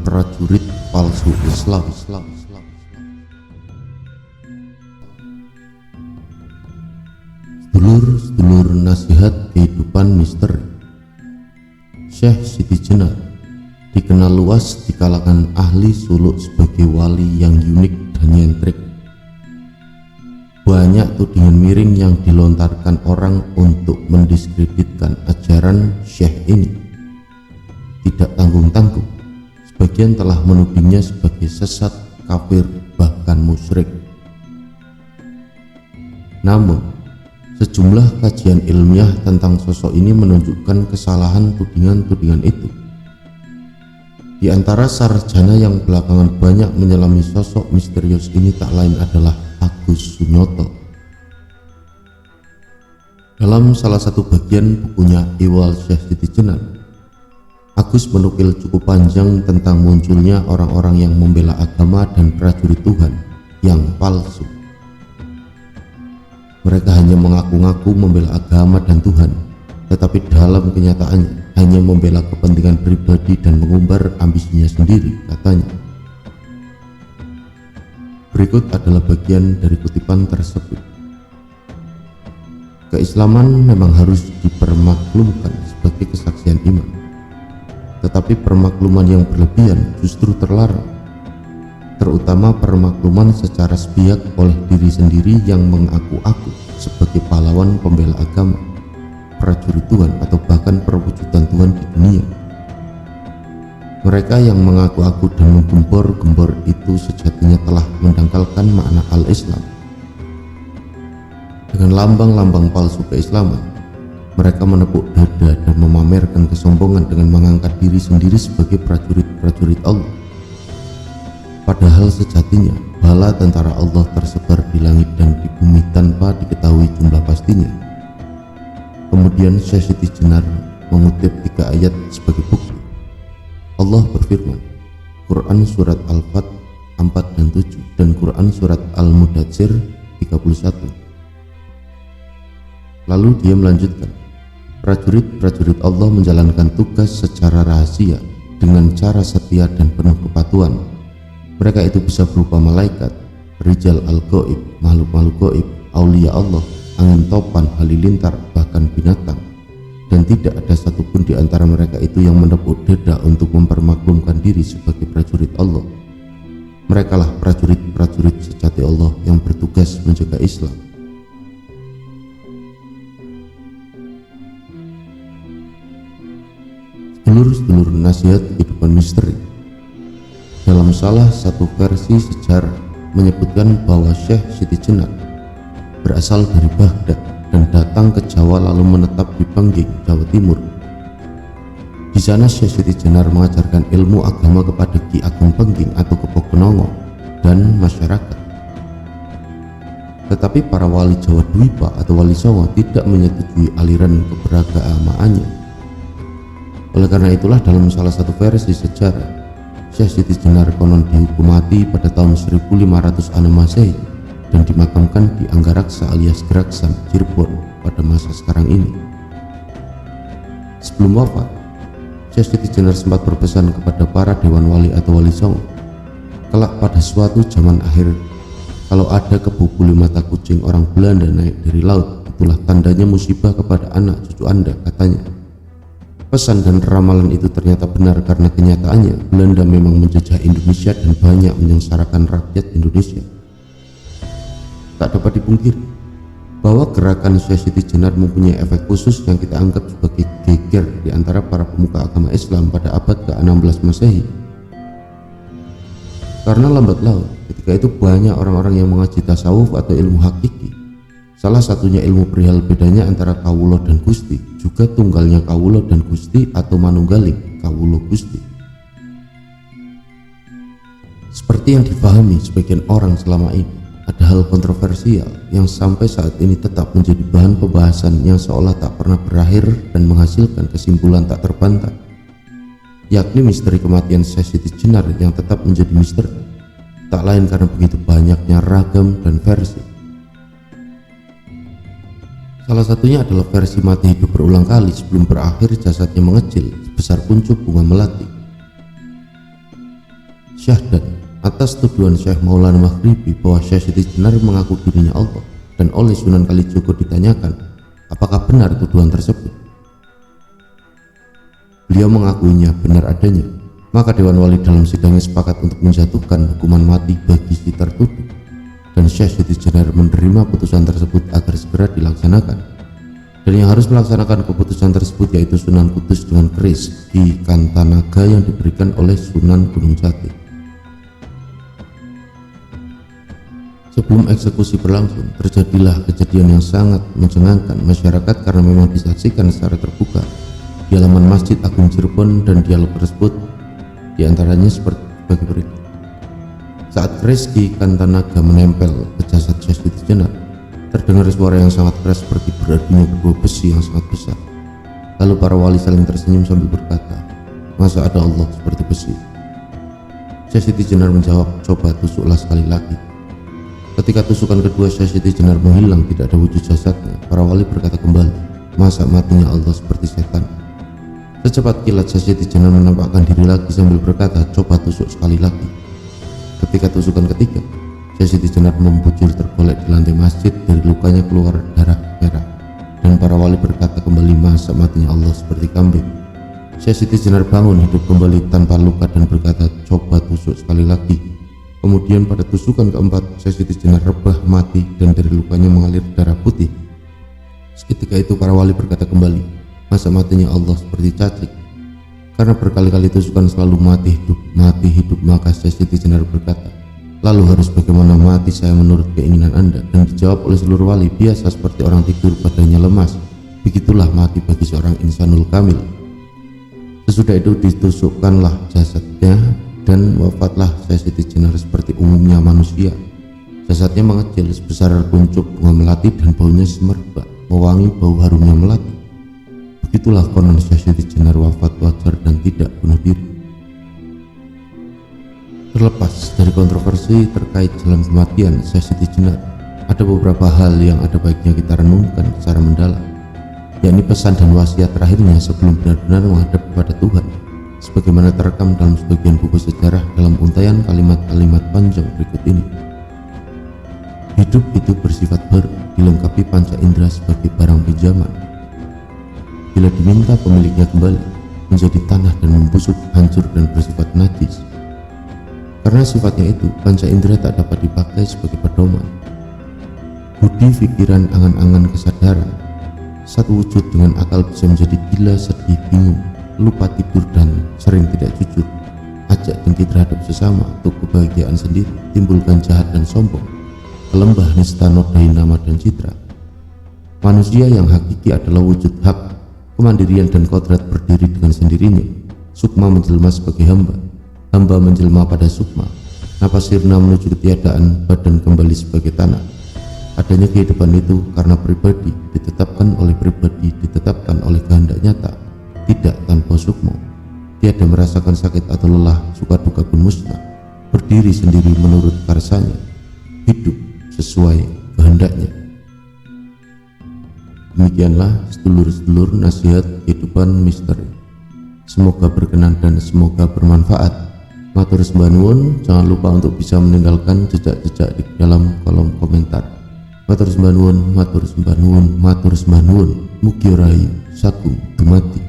prajurit palsu Islam. Sedulur-sedulur nasihat kehidupan misteri, Syekh Siti Jenar dikenal luas di kalangan ahli suluk sebagai wali yang unik dan nyentrik. Banyak tudingan miring yang dilontarkan orang untuk mendiskreditkan ajaran Syekh ini. Tidak tanggung-tanggung, sebagian telah menudingnya sebagai sesat, kafir, bahkan musyrik. Namun, sejumlah kajian ilmiah tentang sosok ini menunjukkan kesalahan tudingan-tudingan itu. Di antara sarjana yang belakangan banyak menyelami sosok misterius ini tak lain adalah Agus Sunyoto. Dalam salah satu bagian bukunya Iwal Syekh Siti Jenar, Agus menukil cukup panjang tentang munculnya orang-orang yang membela agama dan prajurit Tuhan yang palsu. Mereka hanya mengaku-ngaku membela agama dan Tuhan, tetapi dalam kenyataannya hanya membela kepentingan pribadi dan mengumbar ambisinya sendiri, katanya. Berikut adalah bagian dari kutipan tersebut. Keislaman memang harus dipermaklumkan sebagai kesaksian iman, tetapi permakluman yang berlebihan justru terlarang, terutama permakluman secara sepihak oleh diri sendiri yang mengaku-aku sebagai pahlawan pembela agama, prajurit Tuhan, atau bahkan perwujudan Tuhan di dunia. Mereka yang mengaku-aku dan menggembor-gembor itu sejatinya telah mendangkalkan makna al-Islam. Dengan lambang-lambang palsu keislaman, mereka menepuk dada dan memamerkan kesombongan dengan mengangkat diri sendiri sebagai prajurit-prajurit Allah. Padahal sejatinya bala tentara Allah tersebar di langit dan di bumi tanpa diketahui jumlah pastinya. Kemudian Syekh Siti Jenar mengutip 3 ayat sebagai bukti. Allah berfirman, Quran Surat Al-Fat 4 dan 7 dan Quran Surat Al-Mudatsir 31. Lalu dia melanjutkan, prajurit-prajurit Allah menjalankan tugas secara rahasia dengan cara setia dan penuh kepatuhan. Mereka itu bisa berupa malaikat, rijal al-ghaib, makhluk-makhluk gaib, aulia Allah, angin topan, halilintar, bahkan binatang. Dan tidak ada satupun di antara mereka itu yang menepuk dada untuk mempermaklumkan diri sebagai prajurit Allah. Merekalah prajurit-prajurit sejati Allah yang bertugas menjaga Islam. Sedulur-sedulur nasihat kehidupan misteri, dalam salah satu versi sejarah menyebutkan bahwa Syekh Siti Jenar berasal dari Baghdad dan datang ke Jawa lalu menetap di Pengging, Jawa Timur. Di sana Syekh Siti Jenar mengajarkan ilmu agama kepada Ki Ageng Pengging atau Kepok Kenongo dan masyarakat. Tetapi para wali Jawa Dwipa atau Wali Songo tidak menyetujui aliran keberagamaannya. Oleh karena itulah dalam salah satu versi sejarah, Syekh Siti Jenar konon dihukum mati pada tahun 1506 Masehi dan dimakamkan di Anggaraksa alias Geraksan, Cirebon pada masa sekarang ini. Sebelum wafat, Syekh Siti Jenar sempat berpesan kepada para dewan wali atau wali songo, kelak pada suatu zaman akhir, kalau ada kebubuli mata kucing orang Belanda naik dari laut, itulah tandanya musibah kepada anak cucu Anda, katanya. Pesan dan ramalan itu ternyata benar karena kenyataannya Belanda memang menjajah Indonesia dan banyak menyengsarakan rakyat Indonesia. Tak dapat dipungkiri bahwa gerakan Syekh Siti Jenar mempunyai efek khusus yang kita anggap sebagai geger di antara para pemuka agama Islam pada abad ke-16 Masehi. Karena lambat laun, ketika itu banyak orang-orang yang mengaji tasawuf atau ilmu hakiki. Salah satunya ilmu perihal bedanya antara kawula dan gusti, juga tunggalnya kawula dan gusti atau manunggaling kawula gusti. Seperti yang dipahami sebagian orang selama ini, ada hal kontroversial yang sampai saat ini tetap menjadi bahan pembahasan yang seolah tak pernah berakhir dan menghasilkan kesimpulan tak terbantah, yakni misteri kematian Syekh Siti Jenar yang tetap menjadi misteri, tak lain karena begitu banyaknya ragam dan versi. Salah satunya adalah versi mati hidup berulang kali sebelum berakhir jasadnya mengecil sebesar kuncup bunga melati. Syahdat atas tuduhan Syekh Maulana Maghribi bahwa Syekh Siti Jenar mengaku dirinya Allah, dan oleh Sunan Kalijogo ditanyakan apakah benar tuduhan tersebut. Beliau mengakuinya benar adanya. Maka Dewan Wali dalam sidangnya sepakat untuk menjatuhkan hukuman mati bagi si tertuduh, dan Syekh Siti Jenar menerima putusan tersebut agar segera dilaksanakan. Dan yang harus melaksanakan keputusan tersebut yaitu Sunan Kudus dengan keris di Kantanaga yang diberikan oleh Sunan Gunung Jati. Sebelum eksekusi berlangsung, terjadilah kejadian yang sangat mencengangkan masyarakat karena memang disaksikan secara terbuka di halaman Masjid Agung Cirebon, dan dialog tersebut diantaranya seperti berikut. Saat keris di Kantanaga menempel ke jasad Syekh Siti Jenar, terdengar suara yang sangat keras seperti beradunya kedua besi yang sangat besar. Lalu para wali saling tersenyum sambil berkata, "Masa ada Allah seperti besi?" Syekh Siti Jenar menjawab, "Coba tusuklah sekali lagi." Ketika tusukan kedua Syekh Siti Jenar menghilang, tidak ada wujud jasadnya. Para wali berkata kembali, "Masa matinya Allah seperti setan?" Secepat kilat Syekh Siti Jenar menampakkan diri lagi sambil berkata, "Coba tusuk sekali lagi." Ketika tusukan ketiga, Syekh Siti Jenar membujur tergolek di lantai masjid, dari lukanya keluar darah merah, dan para wali berkata kembali, "Masa matinya Allah seperti kambing?" Syekh Siti Jenar bangun hidup kembali tanpa luka dan berkata, "Coba tusuk sekali lagi." Kemudian pada tusukan keempat, Syekh Siti Jenar rebah mati dan dari lukanya mengalir darah putih. Seketika itu para wali berkata kembali, "Masa matinya Allah seperti cacing?" Karena berkali-kali tusukan selalu mati hidup, maka Syekh Siti Jenar berkata, "Lalu harus bagaimana mati saya menurut keinginan Anda?" Dan dijawab oleh seluruh wali, "Biasa seperti orang tidur badannya lemas, begitulah mati bagi seorang insanul kamil." Sesudah itu ditusukkanlah jasadnya dan wafatlah Syekh Siti Jenar seperti umumnya manusia. Jasadnya mengecil sebesar kuncup bunga melati dan baunya semerbak, mewangi bau harumnya melati. Begitulah konon Syekh Siti Jenar wafat wajar dan tidak bunuh diri. Terlepas dari kontroversi terkait jalan kematian Syekh Siti Jenar, ada beberapa hal yang ada baiknya kita renungkan secara mendalam, yakni pesan dan wasiat terakhirnya sebelum benar-benar menghadap kepada Tuhan, sebagaimana terekam dalam sebagian buku sejarah dalam untaian kalimat-kalimat panjang berikut ini. Hidup itu bersifat baru, dilengkapi panca indera sebagai barang pinjaman. Bila diminta pemiliknya kembali, menjadi tanah dan membusuk, hancur dan bersifat najis. Karena sifatnya itu, panca indera tak dapat dipakai sebagai pedoman. Budi, pikiran, angan-angan, kesadaran, satu wujud dengan akal bisa menjadi gila, sedih, bingung, lupa tidur dan sering tidak jujur, ajak dengki terhadap sesama untuk kebahagiaan sendiri, timbulkan jahat dan sombong, kelembah, nista, nodai nama dan citra. Manusia yang hakiki adalah wujud hak, kemandirian dan kodrat berdiri dengan sendirinya. Sukma menjelma sebagai hamba, hamba menjelma pada sukma, napas sirna menuju ketiadaan, badan kembali sebagai tanah. Adanya kehidupan itu karena pribadi ditetapkan oleh pribadi, ditetapkan oleh kehendak nyata, tidak tanpa sukma. Tiada merasakan sakit atau lelah, suka duka pun musnah, berdiri sendiri menurut karsanya, hidup sesuai kehendaknya. Demikianlah sedulur-sedulur nasihat kehidupan misteri. Semoga berkenan dan semoga bermanfaat. Matur sembah nuwun, jangan lupa untuk bisa meninggalkan jejak-jejak di dalam kolom komentar. Matur sembah nuwun, matur sembah nuwun, matur sembah nuwun. Mugi rahayu sagung dumadi.